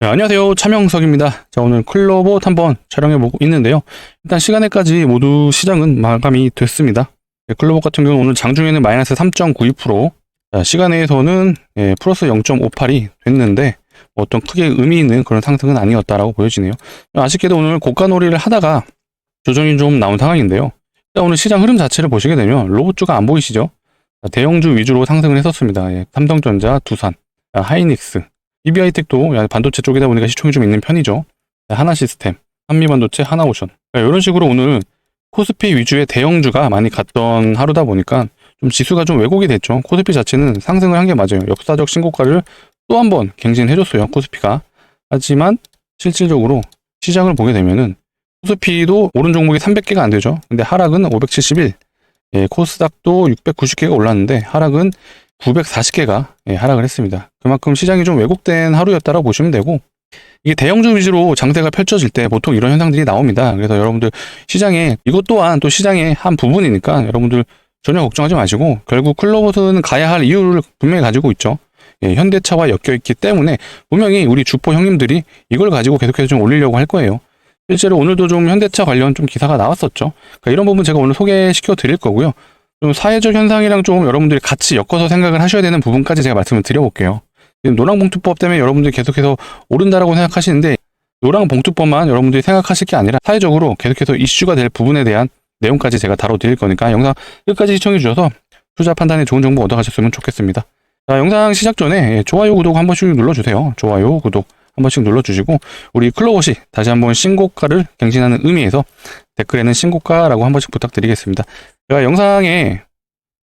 네, 안녕하세요. 차명석입니다. 자, 오늘 클로봇 한번 촬영해보고 있는데요. 일단 시간에까지 모두 시장은 마감이 됐습니다. 클로봇 같은 경우는 오늘 장중에는 마이너스 3.92%, 자, 시간에서는 플러스 0.58이 됐는데 어떤 크게 의미 있는 그런 상승은 아니었다라고 보여지네요. 아쉽게도 오늘 고가놀이를 하다가 조정이 좀 나온 상황인데요. 오늘 시장 흐름 자체를 보시게 되면 로봇주가 안 보이시죠? 대형주 위주로 상승을 했었습니다. 삼성전자, 두산, 하이닉스, EBI텍도 반도체 쪽이다 보니까 시총이 좀 있는 편이죠. 하나시스템, 한미반도체, 하나오션. 이런 식으로 오늘 코스피 위주의 대형주가 많이 갔던 하루다 보니까 좀 지수가 좀 왜곡이 됐죠. 코스피 자체는 상승을 한 게 맞아요. 역사적 신고가를 또 한 번 갱신해줬어요. 코스피가. 하지만 실질적으로 시장을 보게 되면은 코스피도 오른 종목이 300개가 안 되죠. 근데 하락은 571. 코스닥도 690개가 올랐는데 하락은 940개가 하락을 했습니다. 그만큼 시장이 좀 왜곡된 하루였다고 보시면 되고, 이게 대형주 위주로 장세가 펼쳐질 때 보통 이런 현상들이 나옵니다. 그래서 여러분들 시장에, 이것 또한 또 시장의 한 부분이니까 여러분들 전혀 걱정하지 마시고, 결국 클로봇은 가야 할 이유를 분명히 가지고 있죠. 현대차와 엮여있기 때문에 분명히 우리 주포 형님들이 이걸 가지고 계속해서 좀 올리려고 할 거예요. 실제로 오늘도 좀 현대차 관련 좀 기사가 나왔었죠. 그러니까 이런 부분 제가 오늘 소개시켜 드릴 거고요. 좀 사회적 현상이랑 좀 여러분들이 같이 엮어서 생각을 하셔야 되는 부분까지 제가 말씀을 드려볼게요. 노랑봉투법 때문에 여러분들이 계속해서 오른다라고 생각하시는데, 노랑봉투법만 여러분들이 생각하실 게 아니라 사회적으로 계속해서 이슈가 될 부분에 대한 내용까지 제가 다뤄드릴 거니까 영상 끝까지 시청해 주셔서 투자 판단에 좋은 정보 얻어가셨으면 좋겠습니다. 자, 영상 시작 전에 좋아요, 구독 한 번씩 눌러주세요. 좋아요, 구독 한 번씩 눌러주시고, 우리 클로봇이 다시 한번 신고가를 갱신하는 의미에서 댓글에는 신고가라고 한 번씩 부탁드리겠습니다. 제가 영상에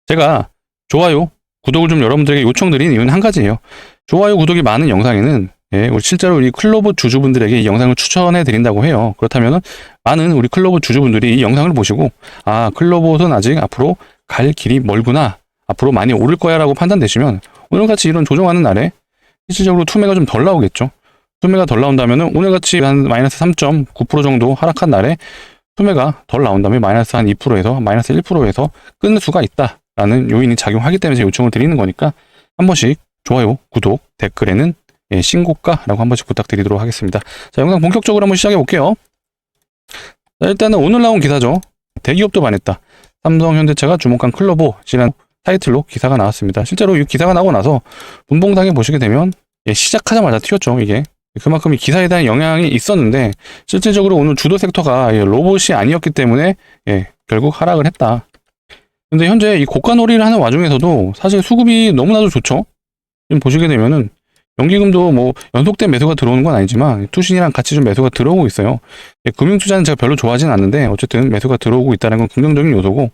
제가 좋아요, 구독을 좀 여러분들에게 요청드린 이유는 한 가지예요. 좋아요, 구독이 많은 영상에는 우리 실제로 우리 클로봇 주주분들에게 이 영상을 추천해 드린다고 해요. 그렇다면 많은 우리 클로봇 주주분들이 이 영상을 보시고, 아, 클로봇은 아직 앞으로 갈 길이 멀구나, 앞으로 많이 오를 거야 라고 판단되시면 오늘같이 이런 조정하는 날에 실질적으로 투매가 좀 덜 나오겠죠. 투매가 덜 나온다면 오늘같이 한 마이너스 3.9% 정도 하락한 날에 투매가 덜 나온다면 마이너스 한 2%에서 마이너스 1%에서 끊을 수가 있다라는 요인이 작용하기 때문에 제가 요청을 드리는 거니까 한 번씩 좋아요, 구독, 댓글에는 신고가라고 한 번씩 부탁드리도록 하겠습니다. 자, 영상 본격적으로 한번 시작해 볼게요. 자, 일단은 오늘 나온 기사죠. 대기업도 반했다. 삼성, 현대차가 주목한 클로봇이라는 타이틀로 기사가 나왔습니다. 실제로 이 기사가 나오고 나서 분봉상에 보시게 되면 시작하자마자 튀었죠. 이게 그만큼 이 기사에 대한 영향이 있었는데, 실질적으로 오늘 주도 섹터가 로봇이 아니었기 때문에 결국 하락을 했다. 근데 현재 이 고가놀이를 하는 와중에서도 사실 수급이 너무나도 좋죠. 지금 보시게 되면은 연기금도 뭐 연속된 매수가 들어오는 건 아니지만 투신이랑 같이 좀 매수가 들어오고 있어요. 금융투자는 제가 별로 좋아하진 않는데 어쨌든 매수가 들어오고 있다는 건 긍정적인 요소고,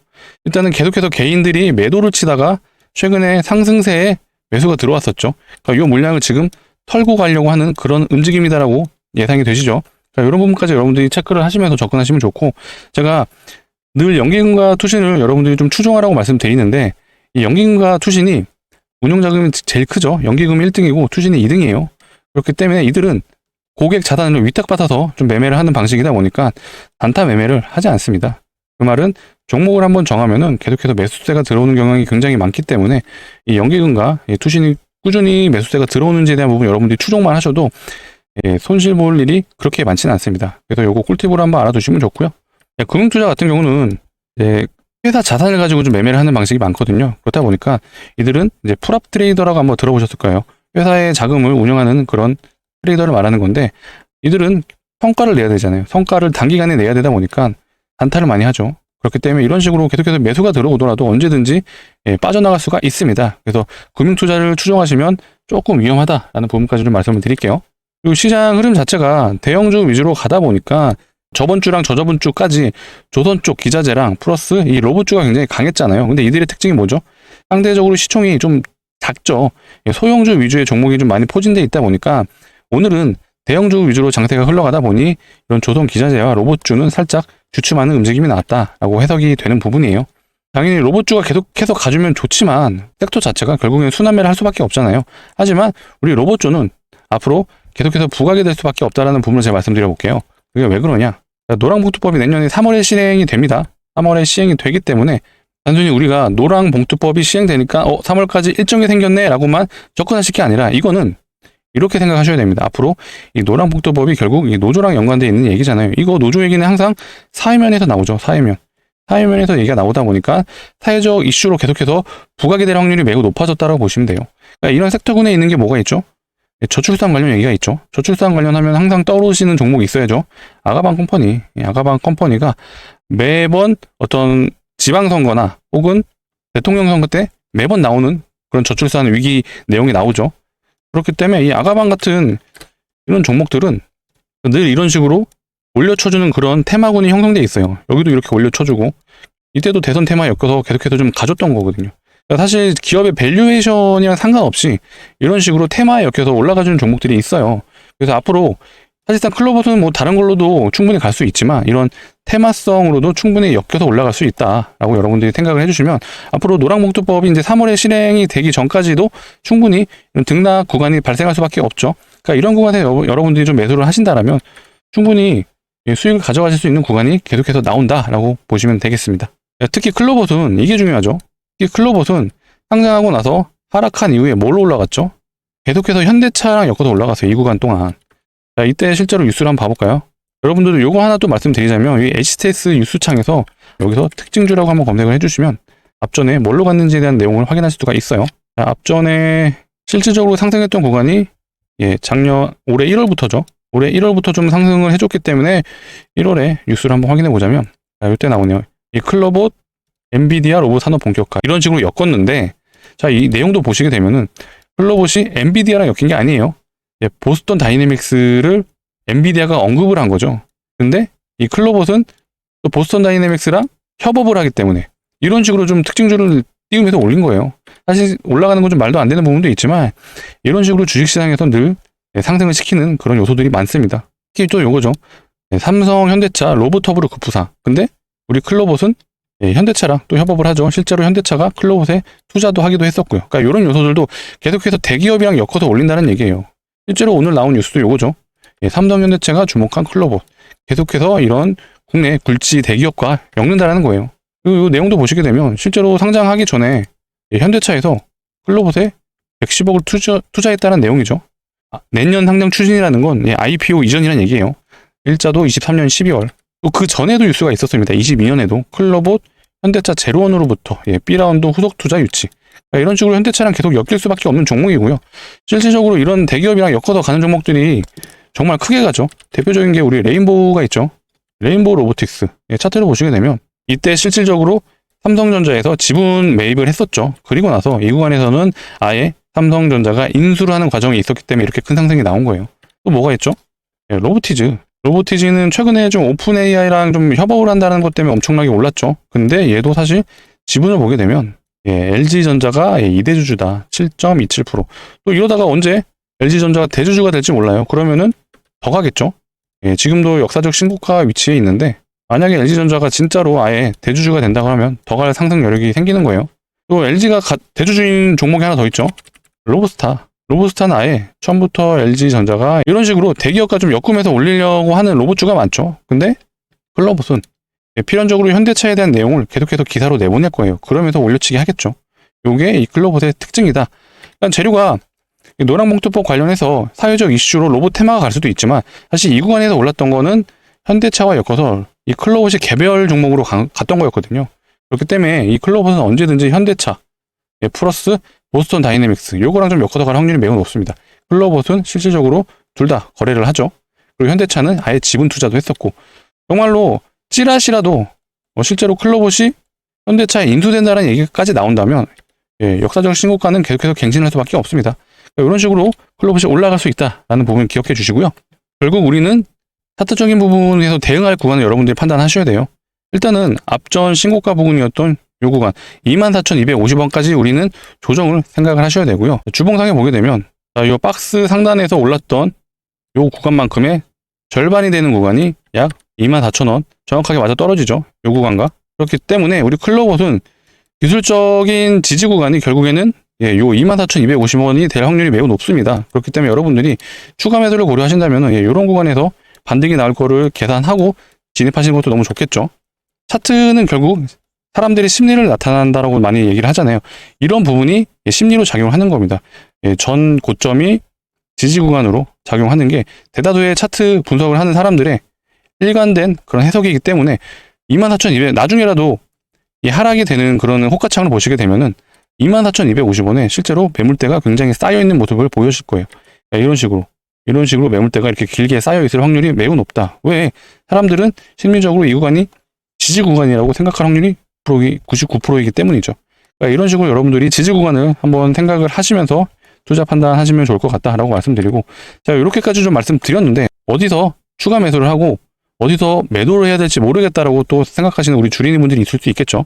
일단은 계속해서 개인들이 매도를 치다가 최근에 상승세에 매수가 들어왔었죠. 그러니까 이 물량을 지금 털고 가려고 하는 그런 움직임이다라고 예상이 되시죠. 자, 이런 부분까지 여러분들이 체크를 하시면서 접근하시면 좋고, 제가 늘 연기금과 투신을 여러분들이 좀 추종하라고 말씀드리는데, 이 연기금과 투신이 운용자금이 제일 크죠. 연기금이 1등이고 투신이 2등이에요. 그렇기 때문에 이들은 고객 자산을 위탁받아서 좀 매매를 하는 방식이다 보니까 단타 매매를 하지 않습니다. 그 말은 종목을 한번 정하면은 계속해서 매수세가 들어오는 경향이 굉장히 많기 때문에 이 연기금과 투신이 꾸준히 매수세가 들어오는지에 대한 부분 여러분들이 추종만 하셔도 손실 볼 일이 그렇게 많지는 않습니다. 그래서 요거 꿀팁으로 한번 알아두시면 좋고요. 금융투자 같은 경우는 회사 자산을 가지고 좀 매매를 하는 방식이 많거든요. 그렇다 보니까 이들은 이제 풀업 트레이더라고 한번 들어보셨을 거예요. 회사의 자금을 운영하는 그런 트레이더를 말하는 건데, 이들은 성과를 내야 되잖아요. 성과를 단기간에 내야 되다 보니까 단타를 많이 하죠. 그렇기 때문에 이런 식으로 계속해서 매수가 들어오더라도 언제든지 빠져나갈 수가 있습니다. 그래서 금융투자를 추종하시면 조금 위험하다라는 부분까지 좀 말씀을 드릴게요. 그리고 시장 흐름 자체가 대형주 위주로 가다 보니까 저번 주랑 저저번 주까지 조선 쪽 기자재랑 플러스 이 로봇주가 굉장히 강했잖아요. 근데 이들의 특징이 뭐죠? 상대적으로 시총이 좀 작죠. 소형주 위주의 종목이 좀 많이 포진되어 있다 보니까 오늘은 대형주 위주로 장세가 흘러가다 보니 이런 조선 기자재와 로봇주는 살짝 주춤하는 움직임이 나왔다라고 해석이 되는 부분이에요. 당연히 로봇주가 계속해서 가주면 좋지만 섹터 자체가 결국엔 순환매를 할 수밖에 없잖아요. 하지만 우리 로봇주는 앞으로 계속해서 부각이 될 수밖에 없다라는 부분을 제가 말씀드려 볼게요. 그게 왜 그러냐? 노랑봉투법이 내년에 3월에 시행이 됩니다. 3월에 시행이 되기 때문에 단순히 우리가 노랑봉투법이 시행되니까 3월까지 일정이 생겼네 라고만 접근하실 게 아니라, 이거는 이렇게 생각하셔야 됩니다. 앞으로 이 노랑복도법이 결국 이 노조랑 연관되어 있는 얘기잖아요. 이거 노조 얘기는 항상 사회면에서 나오죠. 사회면에서 얘기가 나오다 보니까 사회적 이슈로 계속해서 부각이 될 확률이 매우 높아졌다고 보시면 돼요. 그러니까 이런 섹터군에 있는 게 뭐가 있죠? 저출산 관련 얘기가 있죠. 저출산 관련하면 항상 떠오르시는 종목이 있어야죠. 아가방 컴퍼니. 아가방 컴퍼니가 매번 어떤 지방선거나 혹은 대통령 선거 때 매번 나오는 그런 저출산 위기 내용이 나오죠. 그렇기 때문에 이 아가방 같은 이런 종목들은 늘 이런 식으로 올려쳐주는 그런 테마군이 형성돼 있어요. 여기도 이렇게 올려쳐주고 이때도 대선 테마에 엮여서 계속해서 좀 가졌던 거거든요. 그러니까 사실 기업의 밸류에이션이랑 상관없이 이런 식으로 테마에 엮여서 올라가주는 종목들이 있어요. 그래서 앞으로 사실상 클로버스는 뭐 다른 걸로도 충분히 갈 수 있지만 이런 테마성으로도 충분히 엮여서 올라갈 수 있다라고 여러분들이 생각을 해주시면 앞으로 노랑목도법이 이제 3월에 실행이 되기 전까지도 충분히 이런 등락 구간이 발생할 수밖에 없죠. 그러니까 이런 구간에 여러분들이 좀 매수를 하신다라면 충분히 수익을 가져가실 수 있는 구간이 계속해서 나온다라고 보시면 되겠습니다. 특히 클로버스는 이게 중요하죠. 특히 클로버스는 상장하고 나서 하락한 이후에 뭘로 올라갔죠? 계속해서 현대차랑 엮어서 올라갔어요. 이 구간 동안. 자, 이때 실제로 뉴스를 한번 봐볼까요? 여러분들도 요거 하나 또 말씀드리자면 이 HTS 뉴스창에서 여기서 특징주라고 한번 검색을 해주시면 앞전에 뭘로 갔는지에 대한 내용을 확인하실 수가 있어요. 자, 앞전에 실질적으로 상승했던 구간이 작년 올해 1월부터죠. 올해 1월부터 좀 상승을 해줬기 때문에 1월에 뉴스를 한번 확인해 보자면 자, 이때 나오네요. 이 클로봇 엔비디아 로봇 산업 본격화 이런 식으로 엮었는데 자, 이 내용도 보시게 되면은 클로봇이 엔비디아랑 엮인 게 아니에요. 보스턴 다이내믹스를 엔비디아가 언급을 한 거죠. 근데 이 클로봇은 또 보스턴 다이내믹스랑 협업을 하기 때문에 이런 식으로 좀 특징주를 띄우면서 올린 거예요. 사실 올라가는 건 좀 말도 안 되는 부분도 있지만 이런 식으로 주식시장에서 늘 상승을 시키는 그런 요소들이 많습니다. 특히 또 요거죠. 삼성, 현대차, 로봇허브로 급부상. 근데 우리 클로봇은 현대차랑 또 협업을 하죠. 실제로 현대차가 클로봇에 투자도 하기도 했었고요. 그러니까 이런 요소들도 계속해서 대기업이랑 엮어서 올린다는 얘기예요. 실제로 오늘 나온 뉴스도 요거죠. 삼성, 현대차가 주목한 클로봇. 계속해서 이런 국내 굴지 대기업과 엮는다는 거예요. 이 내용도 보시게 되면 실제로 상장하기 전에 현대차에서 클로봇에 110억을 투자했다는 내용이죠. 내년 상장 추진이라는 건 IPO 이전이라는 얘기예요. 일자도 23년 12월. 또 그 전에도 뉴스가 있었습니다. 22년에도 클로봇 현대차 제로원으로부터 B라운드 후속 투자 유치. 이런 식으로 현대차랑 계속 엮일 수밖에 없는 종목이고요. 실질적으로 이런 대기업이랑 엮어서 가는 종목들이 정말 크게 가죠. 대표적인 게 우리 레인보우가 있죠. 레인보우 로보틱스. 차트를 보시게 되면 이때 실질적으로 삼성전자에서 지분 매입을 했었죠. 그리고 나서 이 구간에서는 아예 삼성전자가 인수를 하는 과정이 있었기 때문에 이렇게 큰 상승이 나온 거예요. 또 뭐가 있죠? 로보티즈. 로보티즈는 최근에 좀 오픈 AI랑 좀 협업을 한다는 것 때문에 엄청나게 올랐죠. 근데 얘도 사실 지분을 보게 되면 LG전자가 2대주주다. 7.27%. 또 이러다가 언제 LG전자가 대주주가 될지 몰라요. 그러면은 더 가겠죠. 지금도 역사적 신고가 위치에 있는데 만약에 LG전자가 진짜로 아예 대주주가 된다고 하면 더 갈 상승 여력이 생기는 거예요. 또 LG가 대주주인 종목이 하나 더 있죠. 로보스타. 로보스타는 아예 처음부터 LG전자가 이런 식으로 대기업과 좀 엮으면서 올리려고 하는 로봇주가 많죠. 근데 클로봇은 필연적으로 현대차에 대한 내용을 계속해서 기사로 내보낼 거예요. 그러면서 올려치기 하겠죠. 요게 이 클로봇의 특징이다. 그러니까 재료가 노랑봉투법 관련해서 사회적 이슈로 로봇 테마가 갈 수도 있지만 사실 이 구간에서 올랐던 거는 현대차와 엮어서 이 클로봇이 개별 종목으로 갔던 거였거든요. 그렇기 때문에 이 클로봇은 언제든지 현대차 플러스 보스턴 다이내믹스 요거랑 좀 엮어서 갈 확률이 매우 높습니다. 클로봇은 실질적으로 둘 다 거래를 하죠. 그리고 현대차는 아예 지분 투자도 했었고 정말로 찌라시라도 실제로 클로봇이 현대차에 인수된다는 얘기까지 나온다면 역사적 신고가는 계속해서 갱신할 수밖에 없습니다. 이런 식으로 클로봇이 올라갈 수 있다라는 부분 기억해 주시고요. 결국 우리는 차트적인 부분에서 대응할 구간을 여러분들이 판단하셔야 돼요. 일단은 앞전 신고가 부분이었던 요 구간 24,250원까지 우리는 조정을 생각을 하셔야 되고요. 주봉상에 보게 되면 이 박스 상단에서 올랐던 요 구간만큼의 절반이 되는 구간이 약 24,000원 정확하게 맞아 떨어지죠. 요 구간과. 그렇기 때문에 우리 클로봇은 기술적인 지지 구간이 결국에는 요 24,250원이 될 확률이 매우 높습니다. 그렇기 때문에 여러분들이 추가 매수를 고려하신다면 이런 구간에서 반등이 나올 거를 계산하고 진입하시는 것도 너무 좋겠죠. 차트는 결국 사람들이 심리를 나타난다라고 많이 얘기를 하잖아요. 이런 부분이 심리로 작용하는 겁니다. 전 고점이 지지 구간으로 작용하는 게 대다수의 차트 분석을 하는 사람들의 일관된 그런 해석이기 때문에 24,200 나중에라도 이 하락이 되는 그런 호가창을 보시게 되면은 24,250원에 실제로 매물대가 굉장히 쌓여 있는 모습을 보여줄 거예요. 이런 식으로 매물대가 이렇게 길게 쌓여 있을 확률이 매우 높다. 왜? 사람들은 심리적으로 이 구간이 지지 구간이라고 생각할 확률이 99%이기 때문이죠. 그러니까 이런 식으로 여러분들이 지지 구간을 한번 생각을 하시면서 투자 판단하시면 좋을 것 같다라고 말씀드리고, 자, 이렇게까지 좀 말씀드렸는데 어디서 추가 매수를 하고 어디서 매도를 해야 될지 모르겠다라고 또 생각하시는 우리 주린이 분들이 있을 수 있겠죠.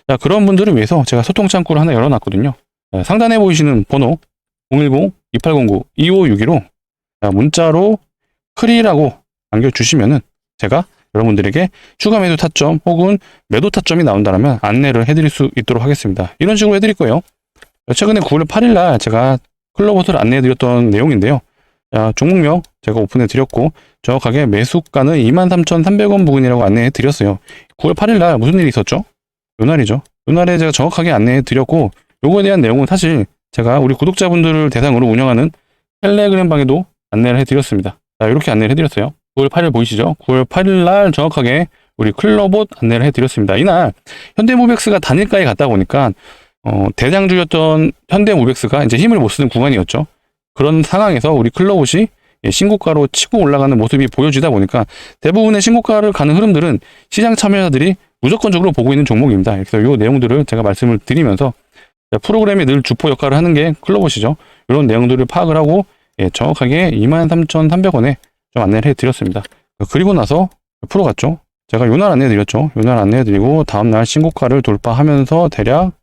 자, 그런 분들을 위해서 제가 소통 창구를 하나 열어놨거든요. 자, 상단에 보이시는 번호 010-2809-2562로 문자로 크리라고 남겨주시면은 제가 여러분들에게 추가 매도 타점 혹은 매도 타점이 나온다면 안내를 해드릴 수 있도록 하겠습니다. 이런 식으로 해드릴 거예요. 최근에 9월 8일 날 제가 클럽호스를 안내해드렸던 내용인데요. 자, 종목명 제가 오픈해드렸고 정확하게 매수가는 23,300원 부근이라고 안내해드렸어요. 9월 8일 날 무슨 일이 있었죠? 요 날이죠. 요 날에 제가 정확하게 안내해드렸고 요거에 대한 내용은 사실 제가 우리 구독자분들을 대상으로 운영하는 텔레그램 방에도 안내를 해드렸습니다. 자, 이렇게 안내를 해드렸어요. 9월 8일 보이시죠? 9월 8일 날 정확하게 우리 클럽옷 안내를 해드렸습니다. 이날 현대모백스가 단일가에 갔다 보니까 대장주였던 현대모백스가 이제 힘을 못 쓰는 구간이었죠. 그런 상황에서 우리 클럽옷이 신고가로 치고 올라가는 모습이 보여지다 보니까 대부분의 신고가를 가는 흐름들은 시장 참여자들이 무조건적으로 보고 있는 종목입니다. 그래서 이 내용들을 제가 말씀을 드리면서 프로그램이 늘 주포 역할을 하는 게 클럽옷이죠. 이런 내용들을 파악을 하고 정확하게 23,300원에 좀 안내를 해드렸습니다. 그리고 나서 프로 갔죠. 제가 요날 안내해드렸죠. 요날 안내해드리고 다음날 신고가를 돌파하면서 대략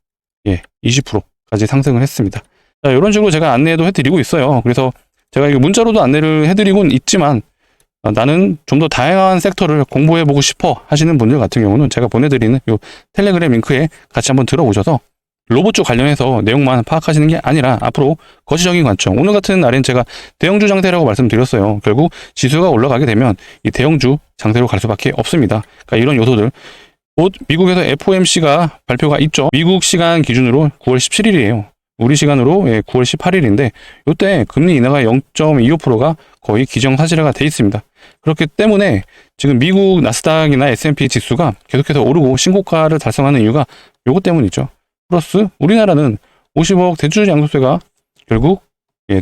20%까지 상승을 했습니다. 자, 이런 식으로 제가 안내도 해드리고 있어요. 그래서 제가 이거 문자로도 안내를 해드리곤 있지만 나는 좀 더 다양한 섹터를 공부해보고 싶어 하시는 분들 같은 경우는 제가 보내드리는 요 텔레그램 링크에 같이 한번 들어오셔서 로봇 쪽 관련해서 내용만 파악하시는 게 아니라 앞으로 거시적인 관점, 오늘 같은 날엔 제가 대형주 장세라고 말씀드렸어요. 결국 지수가 올라가게 되면 이 대형주 장세로 갈 수밖에 없습니다. 그러니까 이런 요소들, 곧 미국에서 FOMC가 발표가 있죠. 미국 시간 기준으로 9월 17일이에요. 우리 시간으로 9월 18일인데 이때 금리 인하가 0.25%가 거의 기정사실화가 돼 있습니다. 그렇기 때문에 지금 미국 나스닥이나 S&P 지수가 계속해서 오르고 신고가를 달성하는 이유가 요것 때문이죠. 플러스 우리나라는 50억 대출 양도세가 결국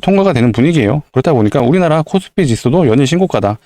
통과가 되는 분위기예요. 그렇다 보니까 우리나라 코스피 지수도 연일 신고가다.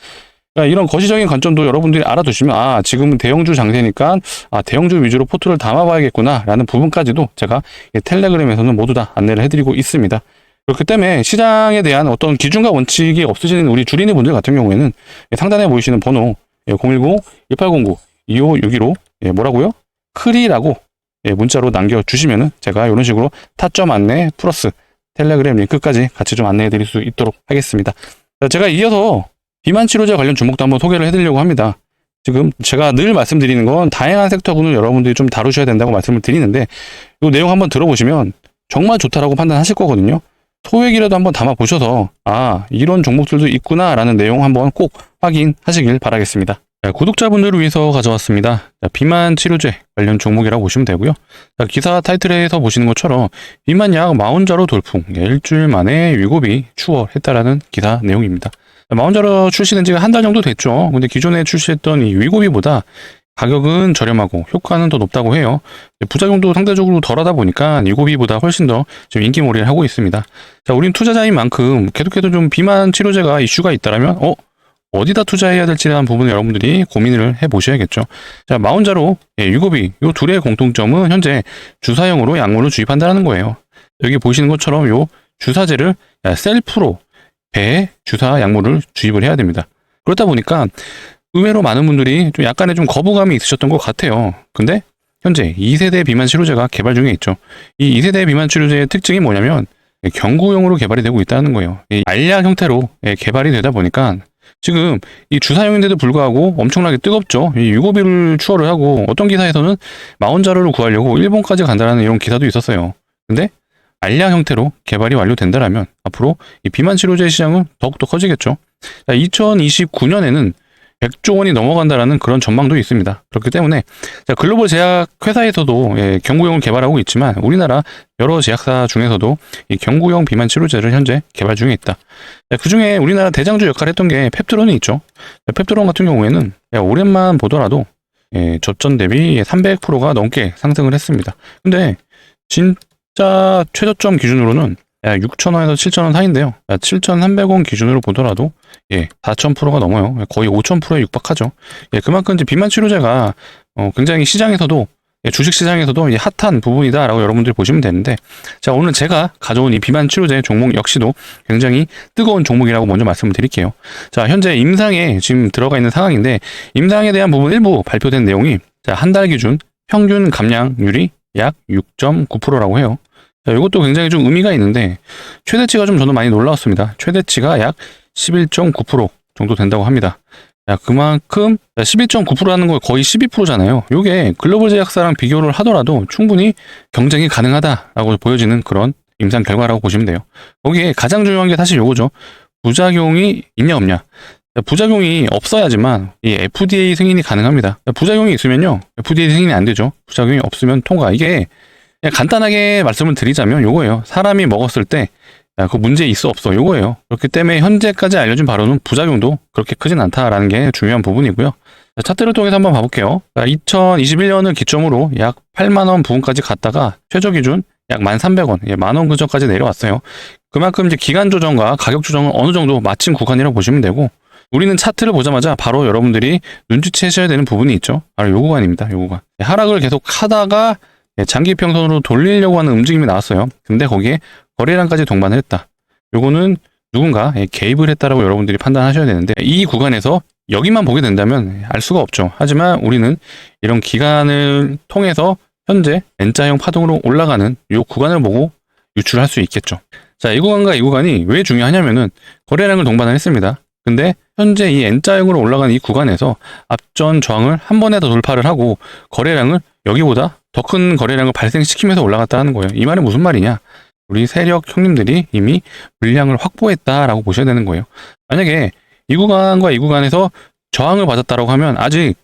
그러니까 이런 거시적인 관점도 여러분들이 알아두시면 지금은 대형주 장세니까 대형주 위주로 포트를 담아봐야겠구나 라는 부분까지도 제가 텔레그램에서는 모두 다 안내를 해드리고 있습니다. 그렇기 때문에 시장에 대한 어떤 기준과 원칙이 없으시는 우리 주린이 분들 같은 경우에는 상단에 보이시는 번호 010-2809-2562로 뭐라고요? 크리라고 문자로 남겨주시면은 제가 이런 식으로 타점 안내 플러스 텔레그램 링크까지 같이 좀 안내해 드릴 수 있도록 하겠습니다. 자, 제가 이어서 비만 치료제 관련 종목도 한번 소개를 해드리려고 합니다. 지금 제가 늘 말씀드리는 건 다양한 섹터군을 여러분들이 좀 다루셔야 된다고 말씀을 드리는데 이 내용 한번 들어보시면 정말 좋다라고 판단하실 거거든요. 소액이라도 한번 담아보셔서 이런 종목들도 있구나 라는 내용 한번 꼭 확인하시길 바라겠습니다. 자, 구독자분들을 위해서 가져왔습니다. 자, 비만 치료제 관련 종목이라고 보시면 되고요. 자, 기사 타이틀에서 보시는 것처럼 비만약 마운자로 돌풍, 일주일 만에 위고비 추월했다라는 기사 내용입니다. 마운자로 출시된 지가 한 달 정도 됐죠. 근데 기존에 출시했던 이 위고비보다 가격은 저렴하고 효과는 더 높다고 해요. 부작용도 상대적으로 덜하다 보니까 위고비보다 훨씬 더 좀 인기몰이를 하고 있습니다. 자, 우린 투자자인 만큼 계속해서 좀 비만 치료제가 이슈가 있다라면 어디다 투자해야 될지에 대한 부분을 여러분들이 고민을 해보셔야겠죠. 자, 마운자로 위고비 요 둘의 공통점은 현재 주사형으로 약물을 주입한다는 거예요. 여기 보시는 것처럼 요 주사제를 셀프로 배에 주사 약물을 주입을 해야 됩니다. 그렇다 보니까 의외로 많은 분들이 좀 약간의 좀 거부감이 있으셨던 것 같아요. 근데 현재 2세대 비만 치료제가 개발 중에 있죠. 이 2세대 비만 치료제의 특징이 뭐냐면 경구용으로 개발이 되고 있다는 거예요. 이 알약 형태로 개발이 되다 보니까 지금 이 주사용인데도 불구하고 엄청나게 뜨겁죠. 이 위고비를 추월을 하고 어떤 기사에서는 마운자로를 구하려고 일본까지 간다는 이런 기사도 있었어요. 근데 알약 형태로 개발이 완료된다라면 앞으로 이 비만 치료제 시장은 더욱더 커지겠죠. 2029년에는 100조 원이 넘어간다라는 그런 전망도 있습니다. 그렇기 때문에 자, 글로벌 제약 회사에서도 경구용을 개발하고 있지만 우리나라 여러 제약사 중에서도 이 경구용 비만 치료제를 현재 개발 중에 있다. 그 중에 우리나라 대장주 역할을 했던 게 펩트론이 있죠. 펩트론 같은 경우에는 올해만 보더라도 전전 대비 300%가 넘게 상승을 했습니다. 근데 진짜 최저점 기준으로는 6,000원에서 7,000원 사이인데요. 7,300원 기준으로 보더라도 4,000%가 넘어요. 거의 5,000%에 육박하죠. 그만큼 이제 비만 치료제가 굉장히 시장에서도 주식 시장에서도 핫한 부분이다라고 여러분들이 보시면 되는데, 자, 오늘 제가 가져온 이 비만 치료제 종목 역시도 굉장히 뜨거운 종목이라고 먼저 말씀을 드릴게요. 자, 현재 임상에 지금 들어가 있는 상황인데, 임상에 대한 부분 일부 발표된 내용이 한 달 기준 평균 감량률이 약 6.9%라고 해요. 자, 이것도 굉장히 좀 의미가 있는데, 최대치가 좀 저는 많이 놀라웠습니다. 최대치가 약 11.9% 정도 된다고 합니다. 자, 그만큼 11.9%라는 거 거의 12%잖아요. 이게 글로벌 제약사랑 비교를 하더라도 충분히 경쟁이 가능하다라고 보여지는 그런 임상 결과라고 보시면 돼요. 거기에 가장 중요한 게 사실 요거죠. 부작용이 있냐 없냐. 부작용이 없어야지만 이 FDA 승인이 가능합니다. 부작용이 있으면요, FDA 승인이 안 되죠. 부작용이 없으면 통과. 이게 그냥 간단하게 말씀을 드리자면 요거예요. 사람이 먹었을 때 그 문제 있어 없어 요거예요. 그렇기 때문에 현재까지 알려진 바로는 부작용도 그렇게 크진 않다라는 게 중요한 부분이고요. 자, 차트를 통해서 한번 봐볼게요. 2021년을 기점으로 약 8만원 부근까지 갔다가 최저 기준 약 1,300원, 만원 근처까지 내려왔어요. 그만큼 이제 기간 조정과 가격 조정을 어느 정도 마친 구간이라고 보시면 되고, 우리는 차트를 보자마자 바로 여러분들이 눈치채셔야 되는 부분이 있죠. 바로 요 구간입니다. 요 구간. 하락을 계속 하다가 장기 평선으로 돌리려고 하는 움직임이 나왔어요. 근데 거기에 거래량까지 동반을 했다. 요거는 누군가 개입을 했다라고 여러분들이 판단하셔야 되는데, 이 구간에서 여기만 보게 된다면 알 수가 없죠. 하지만 우리는 이런 기간을 통해서 현재 N자형 파동으로 올라가는 이 구간을 보고 유출할 수 있겠죠. 자, 이 구간과 이 구간이 왜 중요하냐면은 거래량을 동반을 했습니다. 근데 현재 이 N자형으로 올라가는 이 구간에서 앞전 저항을 한 번에 더 돌파를 하고 거래량을 여기보다 더 큰 거래량을 발생시키면서 올라갔다 하는 거예요. 이 말은 무슨 말이냐? 우리 세력 형님들이 이미 물량을 확보했다라고 보셔야 되는 거예요. 만약에 이 구간과 이 구간에서 저항을 받았다라고 하면 아직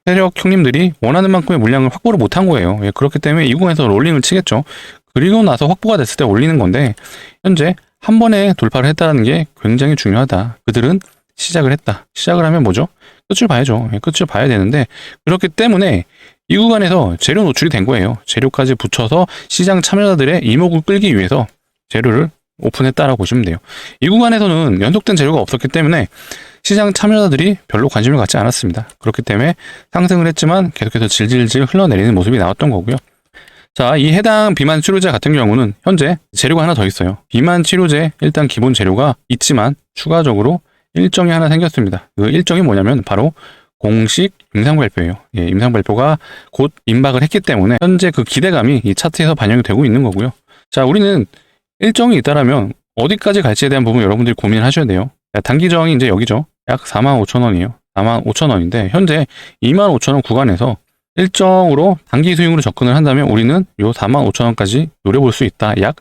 세력 형님들이 원하는 만큼의 물량을 확보를 못한 거예요. 그렇기 때문에 이 구간에서 롤링을 치겠죠. 그리고 나서 확보가 됐을 때 올리는 건데, 현재 한 번에 돌파를 했다는 게 굉장히 중요하다. 그들은 시작을 했다. 시작을 하면 뭐죠? 끝을 봐야죠. 끝을 봐야 되는데, 그렇기 때문에 이 구간에서 재료 노출이 된 거예요. 재료까지 붙여서 시장 참여자들의 이목을 끌기 위해서 재료를 오픈했다라고 보시면 돼요. 이 구간에서는 연속된 재료가 없었기 때문에 시장 참여자들이 별로 관심을 갖지 않았습니다. 그렇기 때문에 상승을 했지만 계속해서 질질질 흘러내리는 모습이 나왔던 거고요. 자, 이 해당 비만 치료제 같은 경우는 현재 재료가 하나 더 있어요. 비만 치료제 일단 기본 재료가 있지만 추가적으로 일정이 하나 생겼습니다. 그 일정이 뭐냐면 바로 공식 임상 발표예요. 임상 발표가 곧 임박을 했기 때문에 현재 그 기대감이 이 차트에서 반영이 되고 있는 거고요. 자, 우리는 일정이 있다라면 어디까지 갈지에 대한 부분 여러분들이 고민을 하셔야 돼요. 단기 저항이 이제 여기죠. 약 45,000원이에요. 45,000원인데 현재 25,000원 구간에서 일정으로 단기 스윙으로 접근을 한다면 우리는 요 45,000원까지 노려볼 수 있다. 약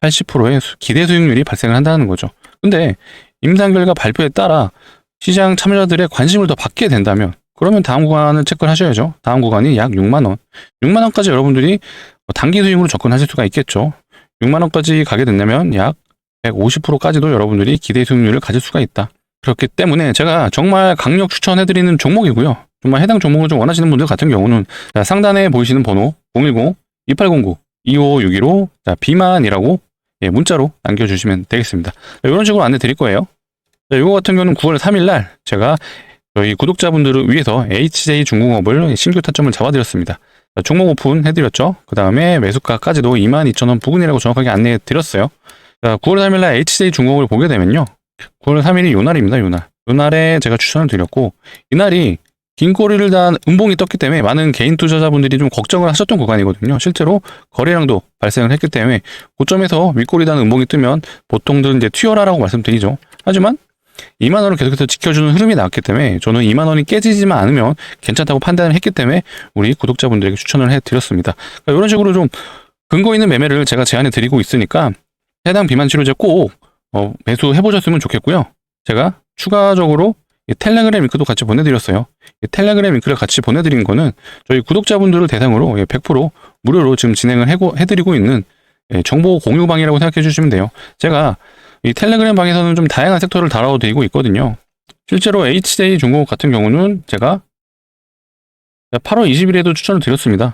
80%의 기대 수익률이 발생을 한다는 거죠. 근데 임상 결과 발표에 따라 시장 참여자들의 관심을 더 받게 된다면 그러면 다음 구간을 체크를 하셔야죠. 다음 구간이 약 6만원. 6만원까지 여러분들이 단기 수익으로 접근하실 수가 있겠죠. 6만원까지 가게 된다면 약 150%까지도 여러분들이 기대 수익률을 가질 수가 있다. 그렇기 때문에 제가 정말 강력 추천해드리는 종목이고요. 정말 해당 종목을 좀 원하시는 분들 같은 경우는 상단에 보이시는 번호 010-2809-2561로 비만이라고 문자로 남겨주시면 되겠습니다. 이런 식으로 안내 드릴 거예요. 이거 같은 경우는 9월 3일날 제가 저희 구독자분들을 위해서 HJ 중공업을 신규 타점을 잡아드렸습니다. 종목 오픈 해드렸죠. 그 다음에 매수가까지도 22,000원 부근이라고 정확하게 안내해 드렸어요. 9월 3일날 HJ 중공업을 보게 되면요, 9월 3일이 요날입니다. 요날에 제가 추천을 드렸고, 이날이 긴 꼬리를 단 음봉이 떴기 때문에 많은 개인 투자자분들이 좀 걱정을 하셨던 구간이거든요. 실제로 거래량도 발생을 했기 때문에 고점에서 윗꼬리 단 음봉이 뜨면 보통들 이제 튀어라라고 말씀드리죠. 하지만 2만원을 계속해서 지켜주는 흐름이 나왔기 때문에 저는 2만원이 깨지지만 않으면 괜찮다고 판단을 했기 때문에 우리 구독자분들에게 추천을 해드렸습니다. 그러니까 이런 식으로 좀 근거 있는 매매를 제가 제안해 드리고 있으니까 해당 비만 치료제 꼭 매수해 보셨으면 좋겠고요. 제가 추가적으로 이 텔레그램 링크도 같이 보내드렸어요. 이 텔레그램 링크를 같이 보내드린 거는 저희 구독자분들을 대상으로 100% 무료로 지금 진행을 해드리고 있는 정보 공유방이라고 생각해 주시면 돼요. 제가 이 텔레그램 방에서는 좀 다양한 섹터를 다뤄드리고 있거든요. 실제로 HJ중공업 같은 경우는 제가 8월 20일에도 추천을 드렸습니다.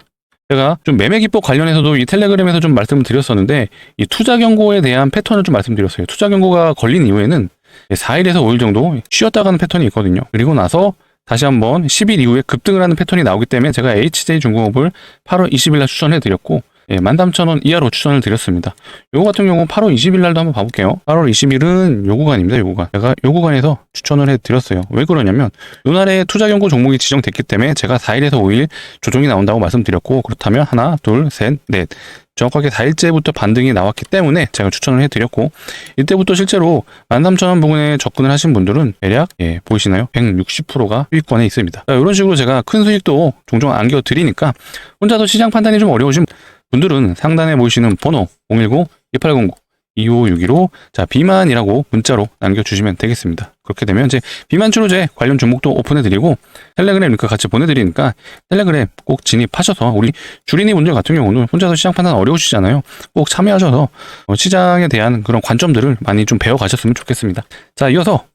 제가 좀 매매 기법 관련해서도 이 텔레그램에서 좀 말씀을 드렸었는데, 이 투자 경고에 대한 패턴을 좀 말씀드렸어요. 투자 경고가 걸린 이후에는 4일에서 5일 정도 쉬었다 가는 패턴이 있거든요. 그리고 나서 다시 한번 10일 이후에 급등을 하는 패턴이 나오기 때문에 제가 HJ중공업을 8월 20일 날 추천해 드렸고, 13,000원 이하로 추천을 드렸습니다. 요거 같은 경우 8월 20일 날도 한번 봐볼게요. 8월 20일은 요 구간입니다. 요 구간. 제가 요 구간에서 추천을 해드렸어요. 왜 그러냐면 요날에 투자 경고 종목이 지정됐기 때문에 제가 4일에서 5일 조정이 나온다고 말씀드렸고, 그렇다면 하나, 둘, 셋, 넷. 정확하게 4일째부터 반등이 나왔기 때문에 제가 추천을 해드렸고, 이때부터 실제로 13,000원 부근에 접근을 하신 분들은 대략 보이시나요? 160%가 수익권에 있습니다. 자, 이런 식으로 제가 큰 수익도 종종 안겨드리니까 혼자서 시장 판단이 좀 어려우신 분들은 상단에 보이시는 번호 010-2809-2561로 자, 비만이라고 문자로 남겨주시면 되겠습니다. 그렇게 되면 이제 비만 치료제 관련 종목도 오픈해드리고 텔레그램 링크 같이 보내드리니까 텔레그램 꼭 진입하셔서, 우리 주린이 분들 같은 경우는 혼자서 시장 판단 어려우시잖아요. 꼭 참여하셔서 시장에 대한 그런 관점들을 많이 좀 배워가셨으면 좋겠습니다. 자, 이어서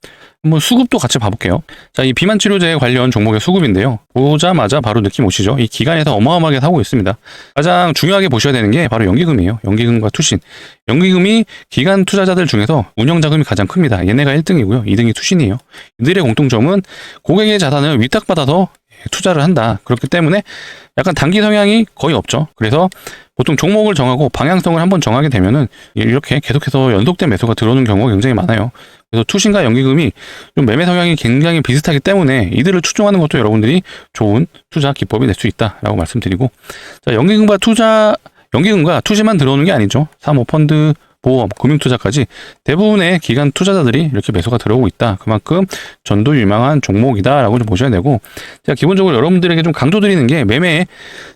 한번 수급도 같이 봐볼게요. 자, 이 비만 치료제 관련 종목의 수급인데요. 보자마자 바로 느낌 오시죠? 이 기간에서 어마어마하게 사고 있습니다. 가장 중요하게 보셔야 되는 게 바로 연기금이에요. 연기금과 투신. 연기금이 기간 투자자들 중에서 운영자금이 가장 큽니다. 얘네가 1등이고요. 2등이 투신이에요. 이들의 공통점은 고객의 자산을 위탁받아서 투자를 한다. 그렇기 때문에 약간 단기 성향이 거의 없죠. 그래서 보통 종목을 정하고 방향성을 한번 정하게 되면은 이렇게 계속해서 연속된 매수가 들어오는 경우가 굉장히 많아요. 그래서 투신과 연기금이 좀 매매 성향이 굉장히 비슷하기 때문에 이들을 추종하는 것도 여러분들이 좋은 투자 기법이 될 수 있다라고 말씀드리고, 자, 연기금과 투신만 들어오는 게 아니죠. 사모펀드, 보험, 금융투자까지 대부분의 기관 투자자들이 이렇게 매수가 들어오고 있다. 그만큼 전도 유망한 종목이다라고 좀 보셔야 되고, 제가 기본적으로 여러분들에게 좀 강조드리는 게 매매의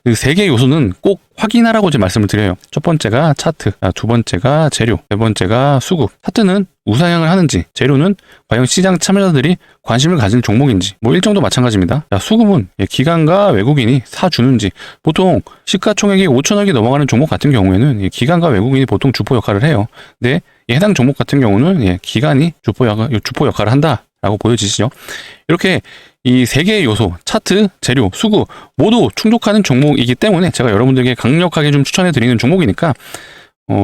그 3개 요소는 꼭 확인하라고 제 말씀을 드려요. 첫 번째가 차트, 두 번째가 재료, 세 번째가 수급. 차트는 우상향을 하는지, 재료는 과연 시장 참여자들이 관심을 가진 종목인지, 뭐 일정도 마찬가지입니다. 자, 수급은 기관과 외국인이 사주는지, 보통 시가총액이 5천억이 넘어가는 종목 같은 경우에는 기관과 외국인이 보통 주포 역할을 해요. 근데 해당 종목 같은 경우는 기관이 주포 역할을 한다라고 보여지시죠. 이렇게 이 3개의 요소, 차트, 재료, 수급 모두 충족하는 종목이기 때문에 제가 여러분들에게 강력하게 좀 추천해 드리는 종목이니까,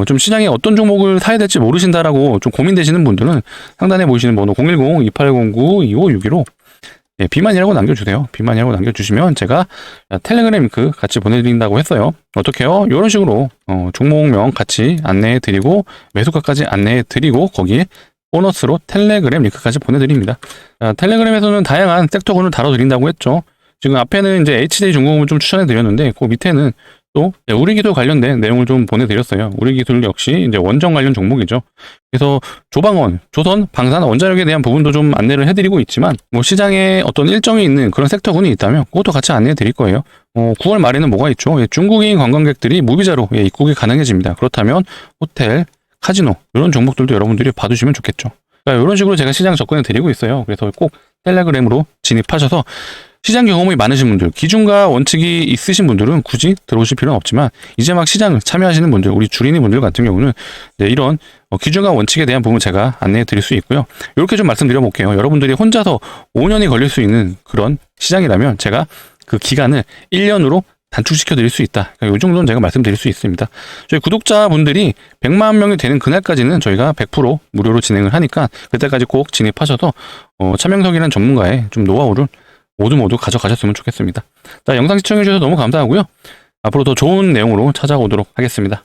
좀 시장에 어떤 종목을 사야 될지 모르신다라고 좀 고민되시는 분들은 상단에 보이시는 번호 010-2809-2561로 비만이라고 남겨주세요. 비만이라고 남겨주시면 제가 텔레그램 링크 같이 보내드린다고 했어요. 어떻게요? 이런 식으로 종목명 같이 안내해드리고 매수가까지 안내해드리고 거기에 보너스로 텔레그램 링크까지 보내드립니다. 자, 텔레그램에서는 다양한 섹터군을 다뤄드린다고 했죠. 지금 앞에는 이제 HJ중공업을 좀 추천해드렸는데 그 밑에는 또 우리기술 관련된 내용을 좀 보내드렸어요. 우리기술 역시 이제 원전 관련 종목이죠. 그래서 조방원, 조선, 방산, 원자력에 대한 부분도 좀 안내를 해드리고 있지만, 뭐 시장에 어떤 일정이 있는 그런 섹터군이 있다면 그것도 같이 안내해 드릴 거예요. 9월 말에는 뭐가 있죠? 중국인 관광객들이 무비자로 입국이 가능해집니다. 그렇다면 호텔, 카지노 이런 종목들도 여러분들이 봐두시면 좋겠죠. 그러니까 이런 식으로 제가 시장 접근해 드리고 있어요. 그래서 꼭 텔레그램으로 진입하셔서 시장 경험이 많으신 분들, 기준과 원칙이 있으신 분들은 굳이 들어오실 필요는 없지만, 이제 막 시장을 참여하시는 분들, 우리 주린이 분들 같은 경우는 이런 기준과 원칙에 대한 부분 제가 안내해 드릴 수 있고요. 이렇게 좀 말씀드려 볼게요. 여러분들이 혼자서 5년이 걸릴 수 있는 그런 시장이라면 제가 그 기간을 1년으로 단축시켜 드릴 수 있다. 그러니까 이 정도는 제가 말씀드릴 수 있습니다. 저희 구독자분들이 100만 명이 되는 그날까지는 저희가 100% 무료로 진행을 하니까 그때까지 꼭 진입하셔서 차명석이라는 전문가의 좀 노하우를 모두 가져가셨으면 좋겠습니다. 자, 영상 시청해주셔서 너무 감사하고요. 앞으로 더 좋은 내용으로 찾아오도록 하겠습니다.